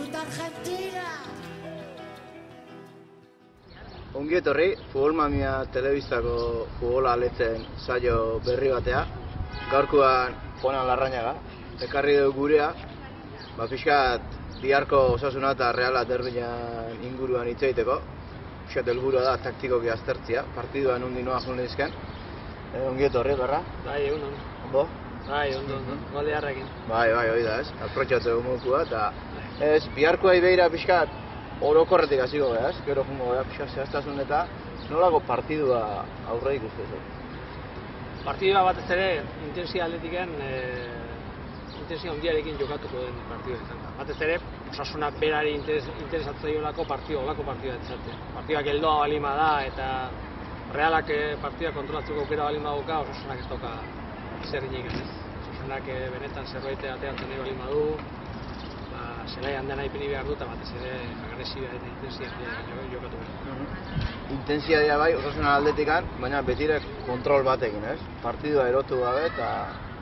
gusta Argentina! Ongi etorri, Futbol Mamia telebistako futbola aletzen saio berri batea. Gaurkoan Jonan Larrañaga, ekarri dugu gurea, pixkat biharko Osasuna eta Reala derbian inguruan hitz egiteko. Pixkat helburua da taktikoki aztertzea, partiduan undi noa joan lehizken. Ongi etorri, berra? Bai, egun. Ondo? Bai, ondo. Gole harrekin. Bai, hori da, ez? Aprotxatu mokua, eta ez, biharkoa begira pixkat orokorretik hasiko gara, ez? Gero jungo gara pixkat zehaztasun eta nolako partidua aurre ikustezu? Partidua batez ere, intensia atletiken, intensia handiarekin jokatuko den partidua izan da. Batez ere, Osasuna berari interesatzaiolako olako partidua etzatea. Partidua geldoa balima da, eta Realak partida kontrolatzeko aukera balima dauka, Osasunak ez dauka zer inik ez. Osasunak benetan zerbait ateratzen nahi balima du, zelaian dena ipini behar dut, eta batez ere agresibia eta intensia jokatu behar. Intensiadia bai, Osasuna aldetikan, baina betire kontrol batekin, ez? Partidua erotu gabe eta...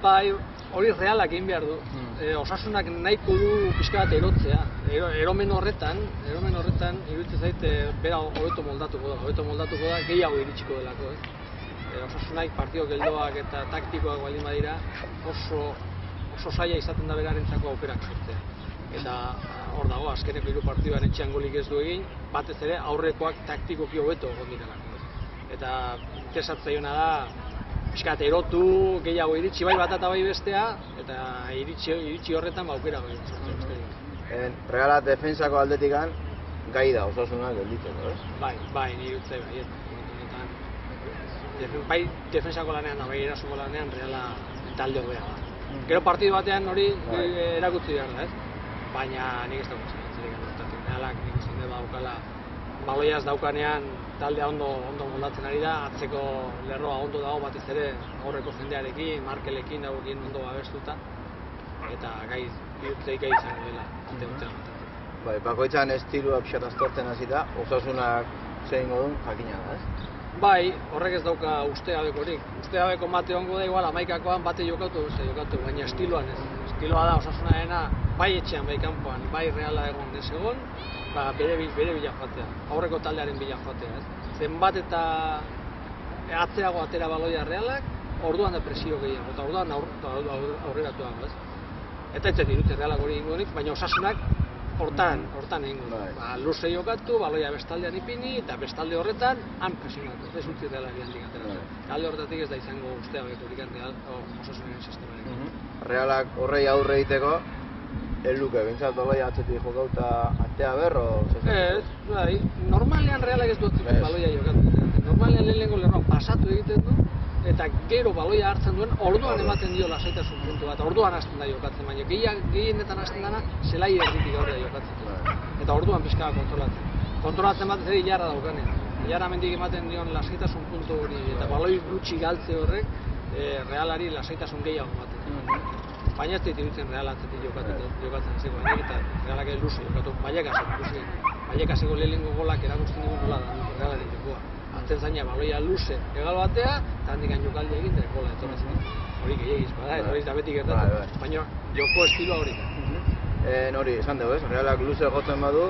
Bai, hori Realak egin behar du. Osasunak nahiko du pixka bat erotzea. Eromen horretan, iruditzen zait, bera hobeto moldatuko da, gehiago iritsiko delako, ez? Osasunak partido geldoak eta taktikoak baldin badira oso zaila izaten da berarentzako aukerak sortzea. Eta hor dago, azkeneko 3 partiduan etxean golik ez du egin, batez ere aurrekoak taktikoki hobeto egon direlako. Eta interesatzaiona da, pixkat erotu, gehiago iritsi bai bat eta bai bestea, eta iritsi horretan aukera sortzea. Regala defensako aldetikan gai da Osasuna gelditzeko, ez? Bai, nire utzai bai. Bai defensako lanean da, bai erasuko lanean Reala talde hobea da. Gero partidu batean hori erakutsi behar da, ez? Baina nik ez dago zerek gertatzen. Realak nik izan dut daukala baloiaz daukanean taldea ondo moldatzen ari da, atzeko lerroa ondo dago batez ere aurreko jendearekin, Markelekin dagoekin ondo babestuta, eta gai izan dela ate urtean bat. Bai, bakoitzan estilua pixat aztertzen hasita, Osasunak zein godun jakina da, ez? Bai, horrek ez dauka ustegabekorik. Ustegabeko mate ongo da igual 11koan bate jokatu, baina estiloan ez. Estiloa da Osasunarena bai etxean, bai kanpoan, bai Reala egon ez egon, bere bila joatea, aurreko taldearen bila joatea, ez? Zenbat eta atzeago atera baloia Realak, orduan da presio gehiago, eta orduan aurreratuago, ez? Eta ez dirute Realak hori egingo denik, baina Osasunak hortan egingo du. Luze jokatu, baloia bestaldean ipini, eta bestalde horretan han presionatu, ez utzi Realak handik atera. Talde horretatik ez da izango ustegabekorik Osasunaren sistemarekin. Realak horrei aurre egiteko, ez luke, bintzat baloia atzetik jokauta atea berro? Ez, bai, normalean Realak ez du atzetik baloia jokatu. Normalean lehenengo lerroan pasatu egiten du, eta gero baloia hartzen duen, orduan ematen dio lasaitasun puntu bat, orduan hasten da jokatzen, baina gehienetan hasten dana zelai erditik aurrera jokatzen. Eta orduan pixka kontrolatzen. Kontrolatzen bat ere Ilarra daukanean. Ilarra mendik ematen dion lasaitasun puntu hori, eta baloi gutxi galtze horrek Realari lasaitasun gehiago ematen. Baina ez dut iruditzen Real atzetik jokatzen zeko, baina eta Realak ez luze jokatu, Vallecaseko lehenengo golak erakusten dugu gola da Realaren jokoa. Atzen zaina baloia luze egal batea, eta handikan jokaldi egin da gola etorrazen. Hori gehiagiz bada, hori da beti gertatzen, baina joko estiloa hori da. Hori, esan dugu ez, Realak luze jotzen badu,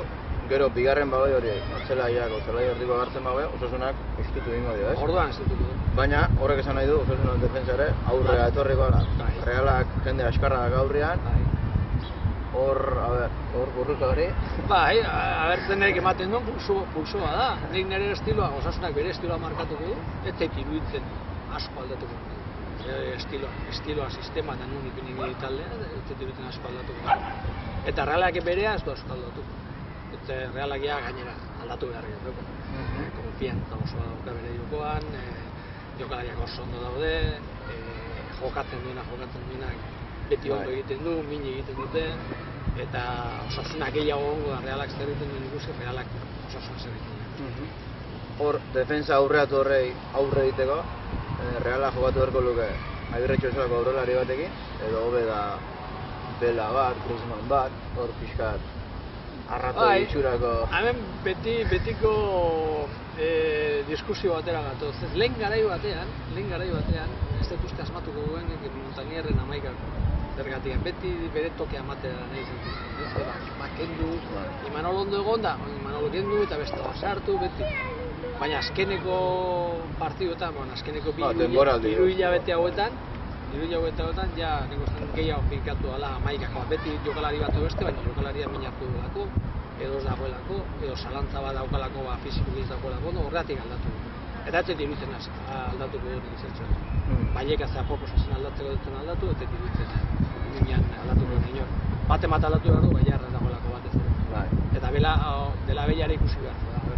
gero bigarren baloi hori zelaiak, zelai erdiko gartzen babe, Osasunak estutu egingo dio, ez? Orduan estutu du. Baina horrek esan nahi du, Osasunak defensare aurrea etorriko gara. Realak jende askarrak aurrean. Hor burruka hori? Bai, abertzenek ematen duen pulsoa da. Nik nire estiloa, Osasunak bere estiloa markatuko du, ez zait iruditzen asko aldatuko. Estiloa, sistema eta nun ipini taldea, ez zait iruditzen asko aldatuko. Eta Realak berea ez du asko aldatuko. Eta Realakia gainera aldatu behar dugu. Konfiantza osoa dauka bere jokoan, jokalariak oso ondo daude, jokatzen duenak beti ondo egiten du, mini egiten dute, eta Osasuna gehiago ongo da Realak zer egiten duen ikusi, Realak Osasuna zer egiten duen. Hor, defensa aurreatu horrei aurre egiteko, Realak jokatu beharko luke Agirretxo esolako aurrelari batekin, edo hobe da Bela bat, Griezmann bat, hor pixkat arratu itxurako... Hemen betiko diskusio batera gatoz. Lehen garai batean, ez dut uste asmatuko duen Montanierren 11 Zergatik, beti bere tokea ematea nahi zen. Kendu, Imanol ondo egon da, Imanol kendu eta beste sartu, beti. Baina azkeneko partiduetan, azkeneko hiru hilabete hauetan, ja, nik uste gehiago finkatu dela hamaikako. Beti jokalari bat beste, baina jokalaria minartu delako, edo ez dagoelako, edo zalantza bat daukalako, fizikoki ez dagoelako, horregatik aldatu. Eta ez diruditzen aldatuko dut izertzen. Baieka zera proposatzen aldatzeko dutzen aldatu, eta diruditzen minean aldatuko dut inor. Bate bat aldatu behar du, baina erraz dagoelako batez ere. Eta dela behiara ikusi behar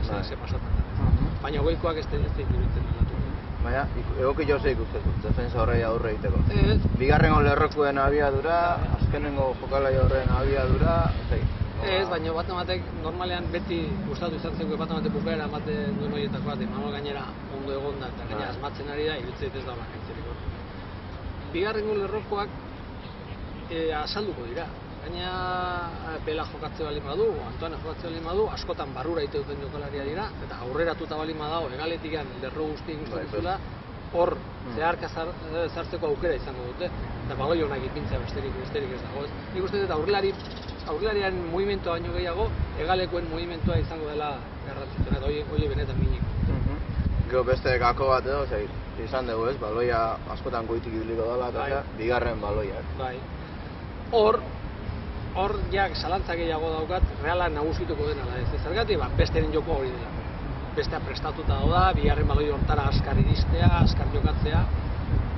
da, ze pasatzen da. Baina goikoak ez diruditzen aldatu. Baina, egoki jose ikustezu, defensa horrei aurre egiteko. Bigarrengo lerrokuen abiadura, azkenengo jokalai horren abiadura, ez, baina bat ematek normalean beti gustatu izan zeko bat ematek bukaera ematen duen horietako bat, Imanol gainera ondo egon da, eta gainera asmatzen ari da, irutzeit ez da bakaitzerik. Bigarrengo lerrokoak azalduko dira. Gaina Pela jokatze bali badu, Antoine jokatze bali badu, askotan barrura ite duten jokalaria dira, eta aurreratuta bali badago, egaletik lerro guztien guztatuzula, hor zeharka zartzeko aukera izango dute, eta baloi honak ipintzea besterik ez dago. Nik uste dut aurrelarian mugimentoa baino gehiago, egalekoen mugimentoa izango dela garrantzitsuna, eta hori benetan minik. Gero beste gako bat edo, izan dugu ez, baloia askotan goitik ibiliko dela, eta bigarren baloiak. Hor jak zalantza gehiago daukat, Reala nagusituko dena da ez. Zergatik, besteren joko hori dela. Bestea prestatuta da, bigarren baloi hortara askar iristea, askar jokatzea.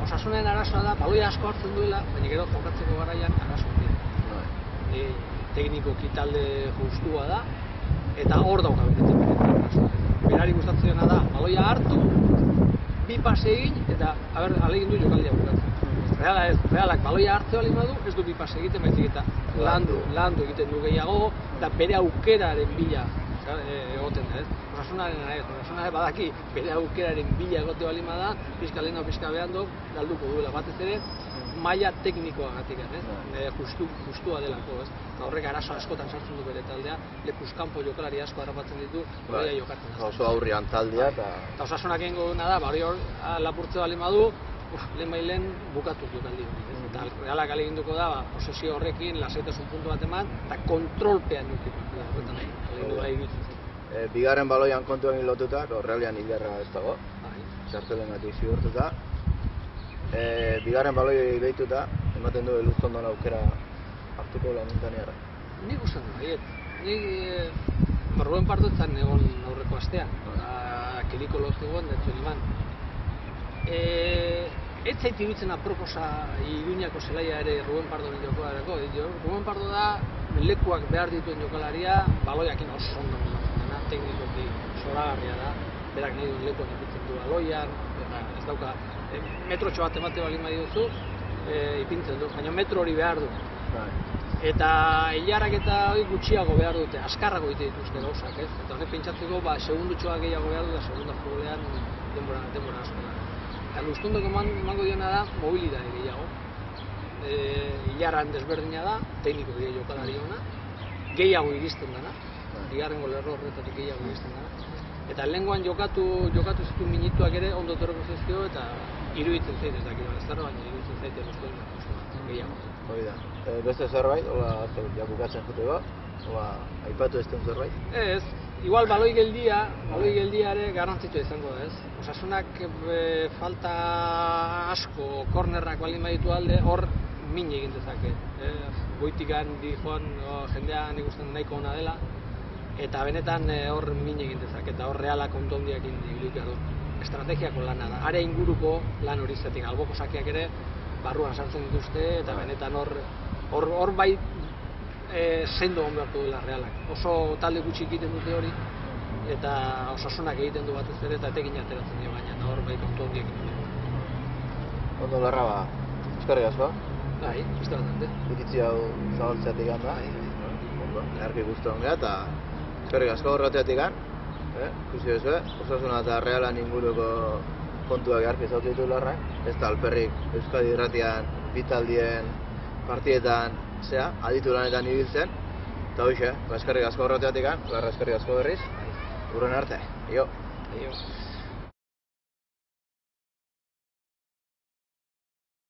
Osasunen arazoa da, baloia asko hartzen duela, baina gero jokatzeko garaian arazo dira. Teknikoki talde justua da, eta hor dauka benetan arazoa. Berari gustatzen da, baloia hartu, bi pase egin, eta alegin du jokaldia bukatzen. Realak baloia hartze bali badu, ez du bi pase egiten, baizik eta landu egiten du gehiago, eta bere aukeraren bila egoten da, ez? Osasunaren badaki bere aukeraren bila egote bali bada, pizka lehen pizka behandok, galduko duela batez ere, maila teknikoagatik, ez? Justua delako, ez? Eta horrek arazo askotan sartzen du bere taldea, lekuz kanpo jokalari asko harrapatzen ditu, baloia jokatzen da. Oso aurrian taldea, eta osasunak egingo duena da, hori hor lapurtze bali badu, lehen bukatu jokaldi hori. Eta Realak aleginduko da, posesio horrekin, lasaitasun puntu bat eman, eta kontrolpean nukiko. Bigarren baloian kontuan lotuta, Realian hilerra ez dago, txartelengatik zigortuta. Bigarren baloioi behituta, ematen du Eluzkondon aukera hartuko lamentaniara. Nik usten du, nik Rubén Pardo etzan egon aurreko astean, Kiriko loztu egon, detzuen iman. Ez zait iruditzen aproposa Iruñako zelaia ere Rubén Pardoren jokoarako. Rubén Pardo da lekuak behar dituen jokalaria, baloiakin oso ondo dena, teknikoki zoragarria da, berak nahi duen lekuak ipintzen du baloian, ez dauka, metrotxo bat emate balin badiozu, ipintzen du, baina metro hori behar du. Eta hilarrak eta hori gutxiago behar dute, askarrago egite dituzte gauzak, ez? Eta honek pentsatzeko, segundutxoa gehiago behar du, da segunda futbolean denbora asko da. Eta Luzkondok emango diona da, mobilidade gehiago. Hilarran desberdina da, tekniko gehiago jokalari ona, gehiago iristen dana, bigarrengo lerro horretatik gehiago iristen dana. Eta lehengoan jokatu zituen minituak ere ondo torreko zezkio, eta iruditzen zait ez dakit, baina iruditzen zait Luzkondok gehiago. Hori da. Beste zerbait, hola bukatzen juteko, hola aipatu ez den zerbait? Ez, igual baloi geldia ere garrantzitua izango da, ez? Osasunak falta asko, kornerrak baldin baditu alde, hor min egin dezake. Goitikan dijoan jendea nik usten nahiko ona dela, eta benetan hor min egin dezake, eta hor Realak ondo handiakin ibiliko du. Estrategiako lana da, are inguruko lan hori zetik, alboko sakeak ere barruan sartzen dituzte, eta benetan hor bai sendo on beharko duela Realak. Oso talde gutxi egiten dute hori, eta osasunak egiten du batez ere, eta etekin ateratzen dio gaina, eta hor bai kontu handiak egiten du. Ondo larra ba, eskerrik asko. Bai, beste bat. Iritzi hau zabaltzeatik da. Ondo, eharki guztu onga, eta eskerrik asko horreteatik gan. Ikusi duzu, osasuna eta Realan inguruko kontuak eharki zautu ditu larra. Ez da alperrik Euskadi irratian, bitaldien, partietan, aditu lanetan ibiltzen. Eta hoxe, eskerrik asko horreteatik gan, larra eskerrik asko berriz. Urren arte,